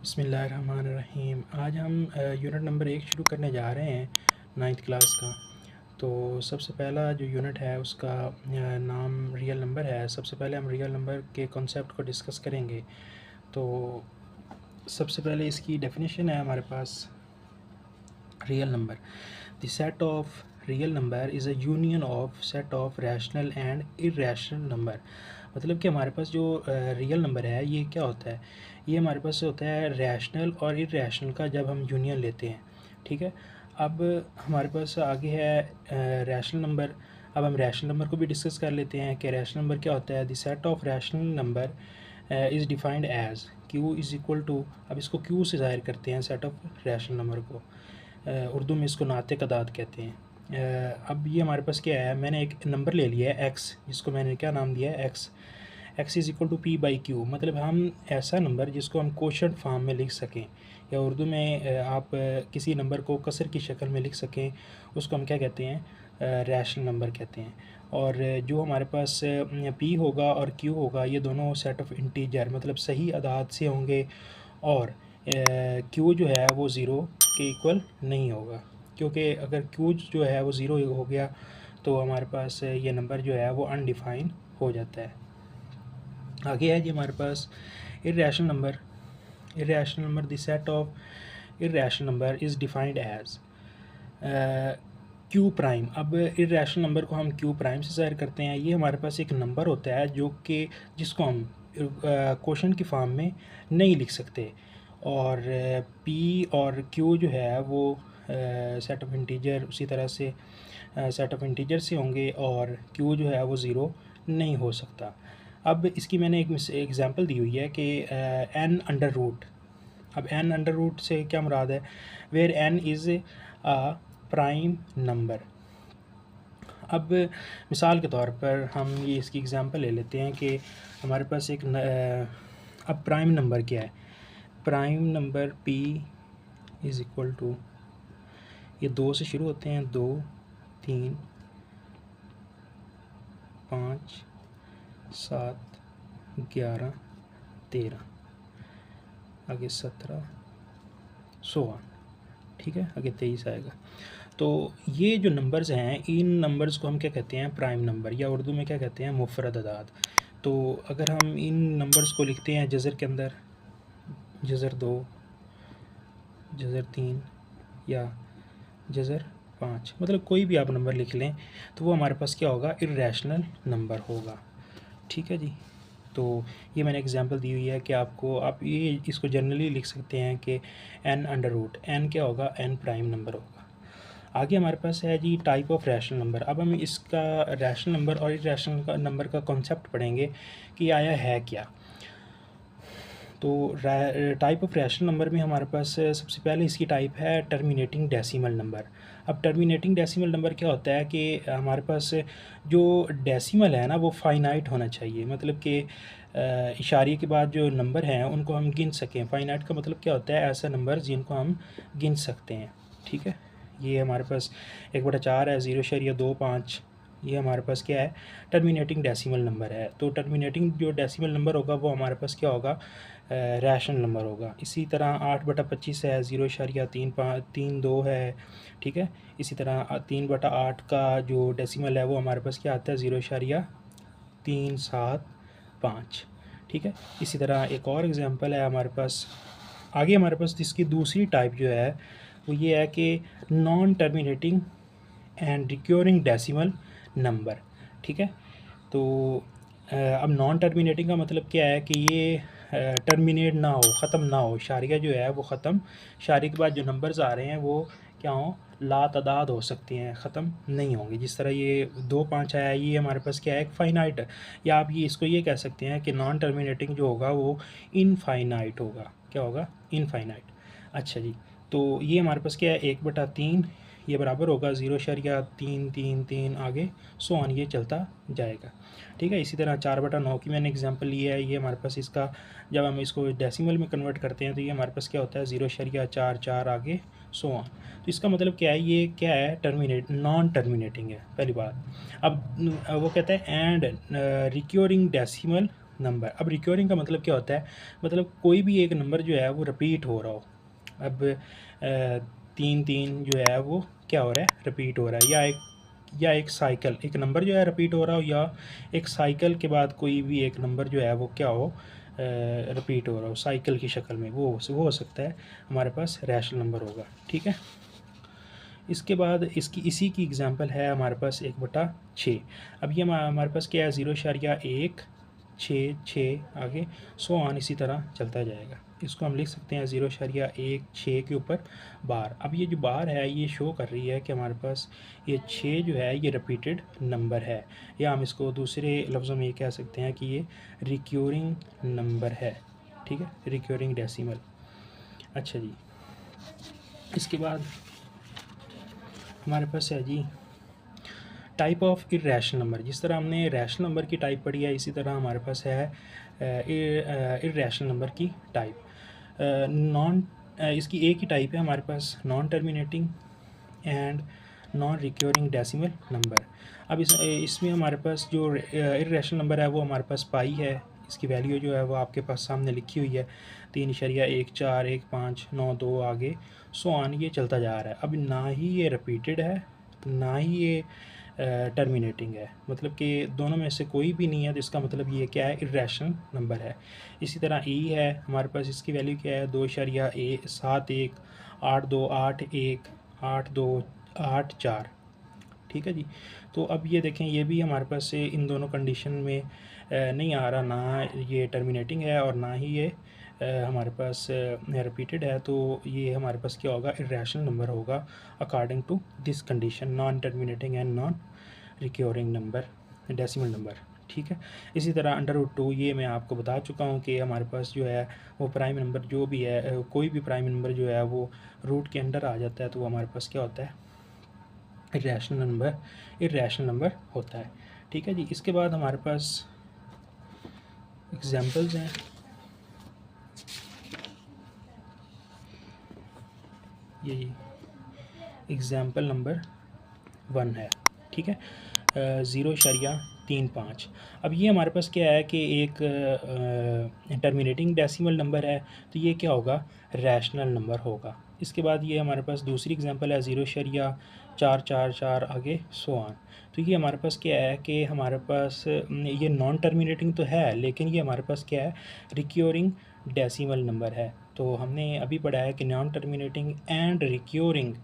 बिस्मिल्लाहिर्रहमानिर्रहीम। आज हम यूनिट नंबर 1 शुरू करने जा रहे हैं 9th क्लास का। तो सबसे पहला जो यूनिट है उसका नाम रियल नंबर है। सबसे पहले हम रियल नंबर के कॉन्सेप्ट को डिस्कस करेंगे। तो सबसे पहले इसकी डेफिनेशन है हमारे पास। Real number, the set of real number is a union of set of rational and irrational number. मतलब कि हमारे पास जो रियल नंबर है ये क्या होता है, ये हमारे पास होता है रैशनल और इर्रेशनल का जब हम यूनियन लेते हैं। ठीक है, अब हमारे पास आगे है रैशनल नंबर। अब हम रैशनल नंबर को भी डिस्कस कर लेते हैं कि रैशनल नंबर क्या होता है। The set of rational number is defined as Q is equal to. अब इसको क्यू से ज़ाहिर करते हैं सेट ऑफ रैशनल नंबर को। उर्दू में इसको नाते कदाद कहते हैं। अब ये हमारे पास क्या है, मैंने एक नंबर ले लिया है एक्स, जिसको मैंने क्या नाम दिया है X. X is equal to P by Q, मतलब हम ऐसा नंबर जिसको हम कोशंट फॉर्म में लिख सकें, या उर्दू में आप किसी नंबर को कसर की शक्ल में लिख सकें, उसको हम क्या कहते हैं, रैशनल नंबर कहते हैं। और जो हमारे पास पी होगा और क्यू होगा, ये दोनों सेट ऑफ इंटीजर मतलब सही अदाद से होंगे, और क्यू जो है वो ज़ीरो के इक्वल नहीं होगा, क्योंकि अगर क्यू जो है वो ज़ीरो हो गया तो हमारे पास ये नंबर जो है वो अनडिफाइन हो जाता है। आगे है जी हमारे पास irrational number. Irrational number, the set of irrational number is defined as Q prime. अब इर्रेशनल नंबर को हम क्यू प्राइम से ज़ाहिर करते हैं। ये हमारे पास एक नंबर होता है जो कि जिसको हम क्वोशंट की फॉर्म में नहीं लिख सकते, और पी और क्यू जो है वो सेट ऑफ इंटीजर उसी तरह से सेट ऑफ इंटीजर से होंगे, और क्यू जो है वो ज़ीरो नहीं हो सकता। अब इसकी मैंने एक एग्ज़ाम्पल दी हुई है कि एन अंडर रूट। अब एन अंडर रूट से क्या मुराद है, where N is a prime number. अब मिसाल के तौर पर हम ये इसकी एग्ज़ाम्पल ले लेते हैं कि हमारे पास एक अब प्राइम नंबर क्या है। Prime number P is equal to, ये 2 से शुरू होते हैं, 2 3 5 7 11 13, आगे 17 16, ठीक है, आगे 23 आएगा। तो ये जो नंबर्स हैं, इन नंबर्स को हम क्या कहते हैं, प्राइम नंबर, या उर्दू में क्या कहते हैं, मुफरद अदाद। तो अगर हम इन नंबर्स को लिखते हैं जज़र के अंदर, जज़र 2, जज़र 3 या जज़र 5, मतलब कोई भी आप नंबर लिख लें तो वो हमारे पास क्या होगा, इर्रेशनल नंबर होगा। ठीक है जी। तो ये मैंने एग्जांपल दी हुई है कि आपको आप ये इसको जनरली लिख सकते हैं कि एन अंडर रूट, एन क्या होगा, एन प्राइम नंबर होगा। आगे हमारे पास है जी टाइप ऑफ रैशनल नंबर। अब हम इसका रैशनल नंबर और इर्रेशनल का नंबर का कॉन्सेप्ट पढ़ेंगे कि आया है क्या। तो टाइप ऑफ रैशनल नंबर में हमारे पास सबसे पहले इसकी टाइप है टर्मिनेटिंग डेसिमल नंबर। अब टर्मिनेटिंग डेसिमल नंबर क्या होता है कि हमारे पास जो डेसिमल है ना वो फाइनाइट होना चाहिए, मतलब कि इशारे के बाद जो नंबर हैं उनको हम गिन सकें। फाइनाइट का मतलब क्या होता है, ऐसा नंबर जिनको हम गिन सकते हैं। ठीक है, ये हमारे पास 1/4 है, 0.25, ये हमारे पास क्या है, टर्मिनेटिंग डेसिमल नंबर है। तो टर्मिनेटिंग जो डेसिमल नंबर होगा वो हमारे पास क्या होगा, रैशनल नंबर होगा। इसी तरह 8/25 है, 0.32 है। ठीक है, इसी तरह 3/8 का जो डेसिमल है वो हमारे पास क्या आता है, 0.375। ठीक है, इसी तरह एक और एग्जांपल है हमारे पास। आगे हमारे पास इसकी दूसरी टाइप जो है वो ये है कि non terminating and recurring decimal number. ठीक है, तो अब नॉन टर्मिनेटिंग का मतलब क्या है कि ये टर्मिनेट ना हो, ख़त्म ना हो, शारिया जो है वो ख़त्म, शारी के बाद जो नंबर्स आ रहे हैं वो क्या हों, लातदाद हो सकती हैं, ख़त्म नहीं होंगे। जिस तरह ये 2 5 आया, ये हमारे पास क्या है, एक फ़ाइनाइट, या आप ये इसको ये कह सकते हैं कि नॉन टर्मिनेटिंग जो होगा वो इनफाइनाइट होगा। क्या होगा, इनफाइनाइट। अच्छा जी, तो ये हमारे पास क्या है, 1/3 ये बराबर होगा 0.333 आगे सो ऑन, ये चलता जाएगा। ठीक है, इसी तरह 4/9 की मैंने एग्जांपल लिया है। ये हमारे पास इसका जब हम इसको डेसिमल में कन्वर्ट करते हैं तो ये हमारे पास क्या होता है, 0.44 आगे सो ऑन। तो इसका मतलब क्या है, ये क्या है, टर्मिनेट नॉन टर्मिनेटिंग है, पहली बात। अब वो कहता है एंड रिक्योरिंग डेसिमल नंबर। अब रिक्योरिंग का मतलब क्या होता है, मतलब कोई भी एक नंबर जो है वो रिपीट हो रहा हो। अब 3 3 जो है वो क्या हो रहा है, रिपीट हो रहा है, या एक साइकिल, एक नंबर जो है रिपीट हो रहा हो, या एक साइकिल के बाद कोई भी एक नंबर जो है वो क्या हो, रिपीट हो रहा हो साइकिल की शक्ल में, वो हो सकता है हमारे पास रैशनल नंबर होगा। ठीक है, इसके बाद इसी की एग्जांपल है हमारे पास 1/6। अब ये हमारे पास क्या है, 0.1 6 6 आगे सो ऑन इसी तरह चलता जाएगा। इसको हम लिख सकते हैं 0.1 6 के ऊपर बार। अब ये जो बार है ये शो कर रही है कि हमारे पास ये 6 जो है ये रिपीटेड नंबर है, या हम इसको दूसरे लफ्ज़ों में ये कह सकते हैं कि ये रिक्योरिंग नंबर है। ठीक है, रिक्योरिंग डेसिमल। अच्छा जी, इसके बाद हमारे पास है जी टाइप ऑफ इरेशनल नंबर। जिस तरह हमने रैशनल नंबर की टाइप पढ़ी है, इसी तरह हमारे पास है इरेशनल नंबर की टाइप। नॉन इसकी एक ही टाइप है हमारे पास, non terminating and non recurring decimal number. अब इसमें हमारे पास जो इरेशनल नंबर है वो हमारे पास पाई है। इसकी वैल्यू जो है वो आपके पास सामने लिखी हुई है, 3.14 1 5 9 2 आगे सो ऑन ये चलता जा रहा है। अब ना ही ये रिपीटेड है ना ही ये टर्मिनेटिंग है, मतलब कि दोनों में से कोई भी नहीं है, तो इसका मतलब ये क्या है, इरेशनल नंबर है। इसी तरह ई है हमारे पास, इसकी वैल्यू क्या है, 2.7 1 8 2 8 1 8 2 8 4। ठीक है जी, तो अब ये देखें ये भी हमारे पास से इन दोनों कंडीशन में नहीं आ रहा, ना ये टर्मिनेटिंग है और ना ही ये हमारे पास रिपीटेड है। तो ये हमारे पास क्या होगा, इरेशनल नंबर होगा according to this condition, non terminating and non recurring number, decimal number. ठीक है, इसी तरह √2 ये मैं आपको बता चुका हूँ कि हमारे पास जो है वो प्राइम नंबर जो भी है, कोई भी प्राइम नंबर जो है वो रूट के अंडर आ जाता है, तो वो हमारे पास क्या होता है, इरेशनल नंबर होता है। ठीक है जी, इसके बाद हमारे पास एग्जांपल्स हैं। ये एग्जांपल नंबर 1 है। ठीक है, 0.35। अब ये हमारे पास क्या है कि एक टर्मिनेटिंग डेसिमल नंबर है, तो ये क्या होगा, रैशनल नंबर होगा। इसके बाद ये हमारे पास दूसरी एग्जांपल है 0.444 आगे सो ऑन। तो ये हमारे पास क्या है कि हमारे पास ये नॉन टर्मिनेटिंग तो है, लेकिन ये हमारे पास क्या है, रिक्योरिंग डेसिमल नंबर है। तो हमने अभी पढ़ा है कि non terminating and recurring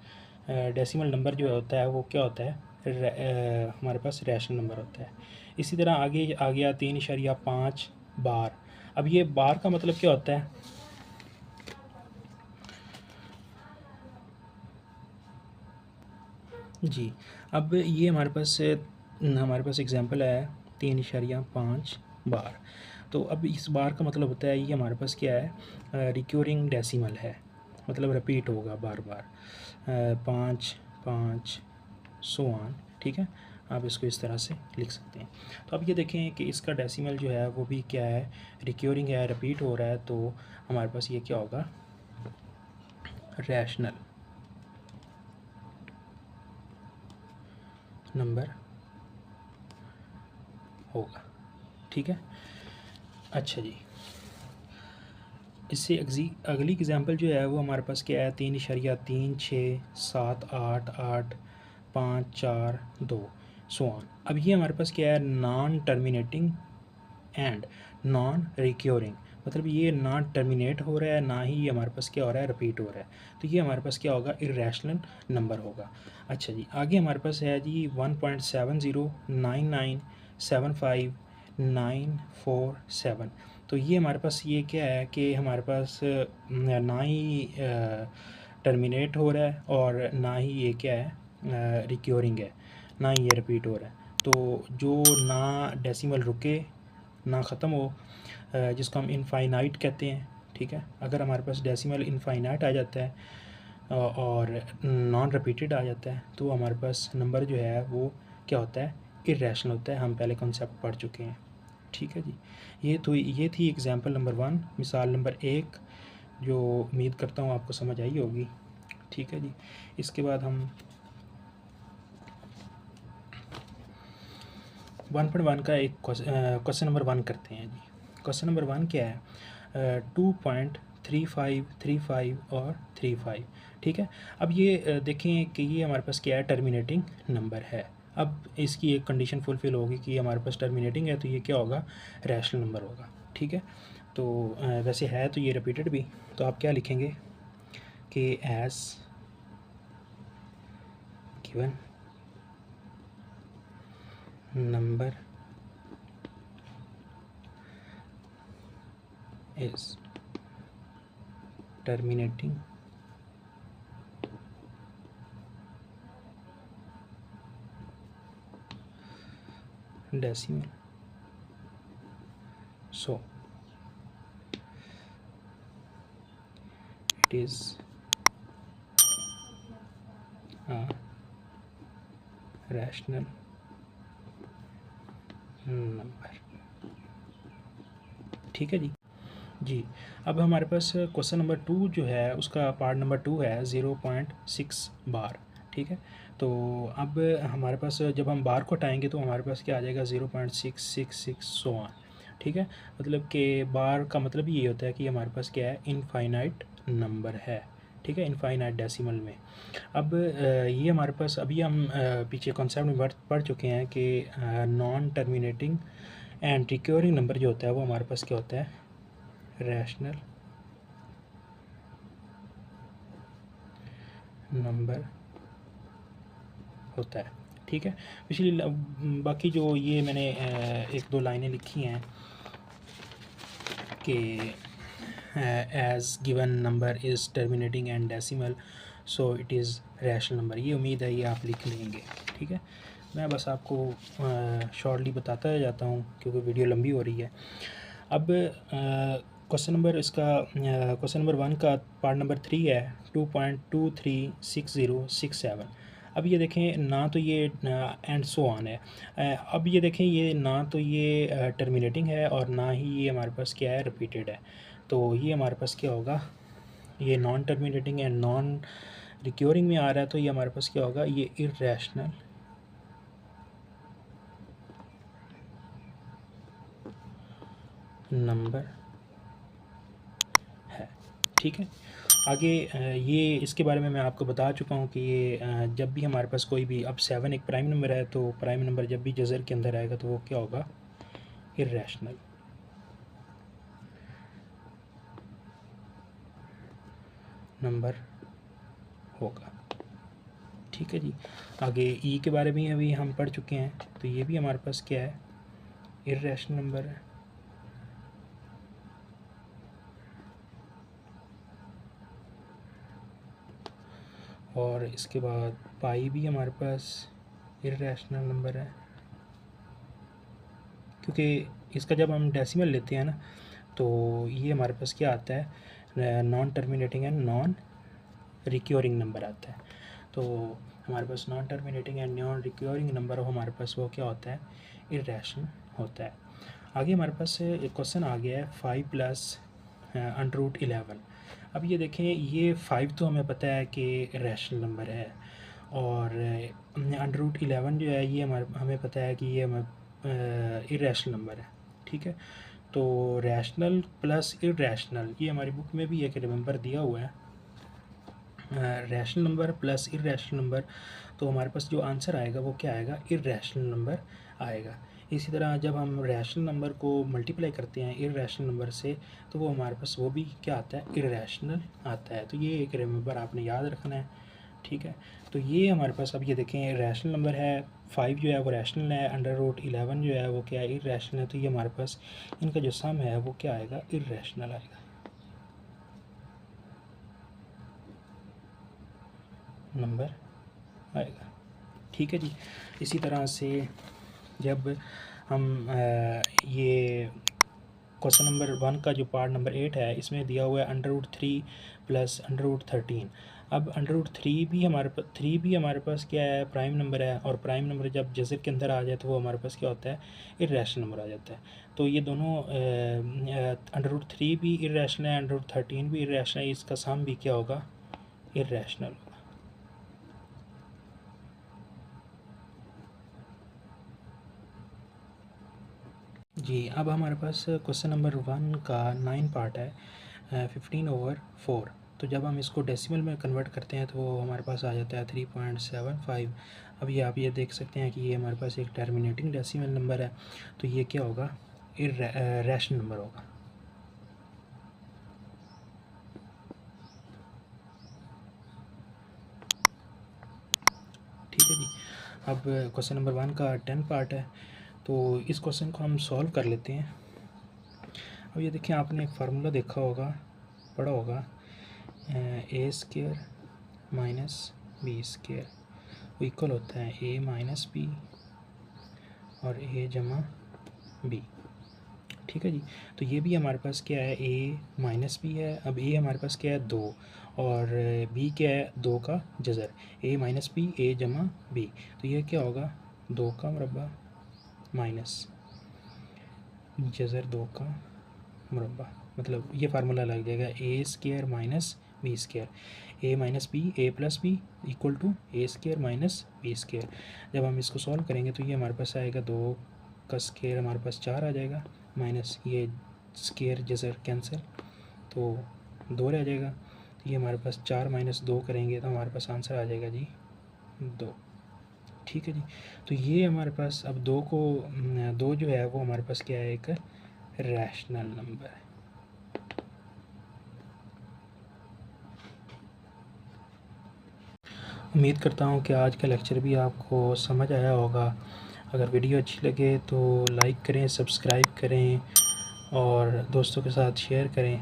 decimal number जो होता है वो क्या होता है, हमारे पास रैशनल नंबर होता है। इसी तरह आगे आ गया 3.5 बार। अब ये बार का मतलब क्या होता है, जी अब ये हमारे पास एग्जांपल है 3.5 बार। तो अब इस बार का मतलब होता है ये हमारे पास क्या है, रिक्योरिंग डेसिमल है, मतलब रिपीट होगा बार बार, 5 5 सो ऑन। ठीक है, आप इसको इस तरह से लिख सकते हैं। तो अब ये देखें कि इसका डेसिमल जो है वो भी क्या है, रिक्योरिंग है, रिपीट हो रहा है, तो हमारे पास ये क्या होगा, रैशनल नंबर होगा। ठीक है, अच्छा जी, इससे अगली एग्जांपल जो है वो हमारे पास क्या है, 3.3 6 7 8 8 5 4 2 सो ऑन। अब ये हमारे पास क्या है, non terminating and non recurring, मतलब ये ना टर्मिनेट हो रहा है ना ही ये हमारे पास क्या हो रहा है, रिपीट हो रहा है, तो ये हमारे पास क्या होगा, इरेशनल नंबर होगा। अच्छा जी, आगे हमारे पास है जी 1.709975 947। तो ये हमारे पास ये क्या है कि हमारे पास ना ही टर्मिनेट हो रहा है और ना ही ये क्या है, रिक्योरिंग है, ना ही ये रिपीट हो रहा है। तो जो ना डेसिमल रुके ना ख़त्म हो, जिसको हम इनफाइनाइट कहते हैं। ठीक है, अगर हमारे पास डेसिमल इनफाइनाइट आ जाता है और नॉन रिपीटेड आ जाता है, तो हमारे पास नंबर जो है वो क्या होता है, इरेशनल होता है। हम पहले कॉन्सेप्ट पढ़ चुके हैं। ठीक है जी, ये थी एग्जांपल नंबर 1, मिसाल नंबर 1, जो उम्मीद करता हूँ आपको समझ आई होगी। ठीक है जी, इसके बाद हम 1.1 का एक क्वेश्चन नंबर 1 करते हैं जी। क्वेश्चन नंबर 1 क्या है, 2.3535 और 35, ठीक है। अब ये देखें कि ये हमारे पास क्या है, टर्मिनेटिंग नंबर है। अब इसकी एक कंडीशन फुलफ़िल होगी कि ये हमारे पास टर्मिनेटिंग है, तो ये क्या होगा, रैशनल नंबर होगा, ठीक है। तो वैसे है तो ये रिपीटेड भी, तो आप क्या लिखेंगे कि S given number is terminating decimal, so it is a rational number, ठीक है जी। अब हमारे पास क्वेश्चन नंबर 2 जो है उसका पार्ट नंबर 2 है 0.6 बार, ठीक है। तो अब हमारे पास जब हम बार को हटाएंगे तो हमारे पास क्या आ जाएगा, 0.666 सो ऑन, ठीक है। मतलब कि बार का मतलब ये होता है कि हमारे पास क्या है, इनफाइनाइट नंबर है, ठीक है, इनफाइनाइट डेसिमल में। अब ये हमारे पास अभी हम पीछे कॉन्सेप्ट में पढ़ चुके हैं कि non terminating and recurring number जो होता है वो हमारे पास क्या होता है, रैशनल नंबर होता है, ठीक है। पिछली बाकी जो ये मैंने एक दो लाइनें लिखी हैं कि as given number is terminating and decimal so it is rational number, ये उम्मीद है ये आप लिख लेंगे, ठीक है। मैं बस आपको शॉर्टली बताता जाता हूँ क्योंकि वीडियो लंबी हो रही है। अब क्वेश्चन नंबर इसका क्वेश्चन नंबर 1 का पार्ट नंबर 3 है 2.236067। अब ये देखें ना तो ये एंड सो ऑन है। अब ये देखें ये ना तो ये टर्मिनेटिंग है और ना ही ये हमारे पास क्या है, रिपीटेड है। तो ये हमारे पास क्या होगा, ये non terminating and non recurring में आ रहा है, तो ये हमारे पास क्या होगा, ये इर्रेशनल नंबर है, ठीक है। आगे ये इसके बारे में मैं आपको बता चुका हूँ कि ये जब भी हमारे पास कोई भी, अब 7 एक प्राइम नंबर है, तो प्राइम नंबर जब भी जज़र के अंदर आएगा तो वो क्या होगा, इर्रेशनल नंबर होगा, ठीक है जी। आगे ई के बारे में अभी हम पढ़ चुके हैं, तो ये भी हमारे पास क्या है, इर्रेशनल नंबर है। और इसके बाद पाई भी हमारे पास इर्रेशनल नंबर है, क्योंकि इसका जब हम डेसिमल लेते हैं ना तो ये हमारे पास क्या आता है, non terminating and non recurring number आता है। तो हमारे पास non terminating and non recurring number हमारे पास वो क्या होता है, इर्रेशनल होता है। आगे हमारे पास एक क्वेश्चन आ गया है 5 प्लस √11। अब ये देखें, ये 5 तो हमें पता है कि रैशनल नंबर है, और √11 जो है ये हमें पता है कि ये इर्रेशनल नंबर है, ठीक है। तो रैशनल प्लस इर्रेशनल, ये हमारी बुक में भी एक रिमेंबर दिया हुआ है, rational number plus irrational number, तो हमारे पास जो आंसर आएगा वो क्या आएगा, इर्रेशनल नंबर आएगा। इसी तरह जब हम रैशनल नंबर को मल्टीप्लाई करते हैं इर्रेशनल नंबर से, तो वो हमारे पास वो भी क्या आता है, इर्रेशनल आता है। तो ये एक रिमेंबर आपने याद रखना है, ठीक है। तो ये हमारे पास अब ये देखें, रैशनल नंबर है, 5 जो है वो रैशनल है, √11 जो है वो क्या है, इर्रेशनल है। तो ये हमारे पास इनका जो सम है वो क्या आएगा, इर्रेशनल आएगा, नंबर आएगा, ठीक है जी। इसी तरह से जब हम ये क्वेश्चन नंबर 1 का जो पार्ट नंबर 8 है, इसमें दिया हुआ है √3 प्लस √13। अब √3 भी हमारे पास क्या है, प्राइम नंबर है, और प्राइम नंबर जब जज़र के अंदर आ जाए तो वो हमारे पास क्या होता है, इर्रेशनल नंबर आ जाता है। तो ये दोनों √3 भी इर्रेशनल है, √13 भी इर्रेशनल है, इसका सम भी क्या होगा, इर्रेशनल होगा जी, अब हमारे पास क्वेश्चन नंबर 1 का 9 पार्ट है 15/4। तो जब हम इसको डेसिमल में कन्वर्ट करते हैं तो वो हमारे पास आ जाता है 3.75। अब ये आप ये देख सकते हैं कि ये हमारे पास एक टर्मिनेटिंग डेसिमल नंबर है, तो ये क्या होगा, रैशनल नंबर होगा। ठीक है जी। अब क्वेश्चन नंबर 1 का 10 पार्ट है, तो इस क्वेश्चन को हम सॉल्व कर लेते हैं। अब ये देखिए, आपने एक फार्मूला देखा होगा, पढ़ा होगा, A square minus B square equal होता है ए माइनस बी और ए जमा बी। ठीक है जी। तो ये भी हमारे पास क्या है, ए माइनस बी है। अब ए हमारे पास क्या है, 2, और बी क्या है, 2 का जज़र, ए माइनस बी ए जमा बी। तो ये क्या होगा, 2 का मुरब्बा माइनस जज़र 2 का मुरब्बा, मतलब ये फार्मूला लग जाएगा A square minus B square, A minus B A plus B equal to A square minus B square. जब हम इसको सॉल्व करेंगे तो ये हमारे पास आएगा, 2 का स्क्र हमारे पास 4 आ जाएगा, माइनस ये स्क्र जज़र कैंसिल, तो 2 रह जाएगा। तो ये हमारे पास 4 माइनस 2 करेंगे तो हमारे पास आंसर आ जाएगा जी 2। ठीक है जी। तो ये हमारे पास अब 2 जो है वो हमारे पास क्या है, एक रैशनल नंबर है। उम्मीद करता हूँ कि आज का लेक्चर भी आपको समझ आया होगा। अगर वीडियो अच्छी लगे तो लाइक करें, सब्सक्राइब करें और दोस्तों के साथ शेयर करें,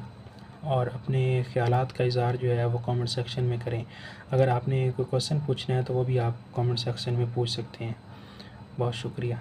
और अपने ख़यालात का इज़हार जो है वो कमेंट सेक्शन में करें। अगर आपने कोई क्वेश्चन पूछना है तो वो भी आप कमेंट सेक्शन में पूछ सकते हैं। बहुत शुक्रिया।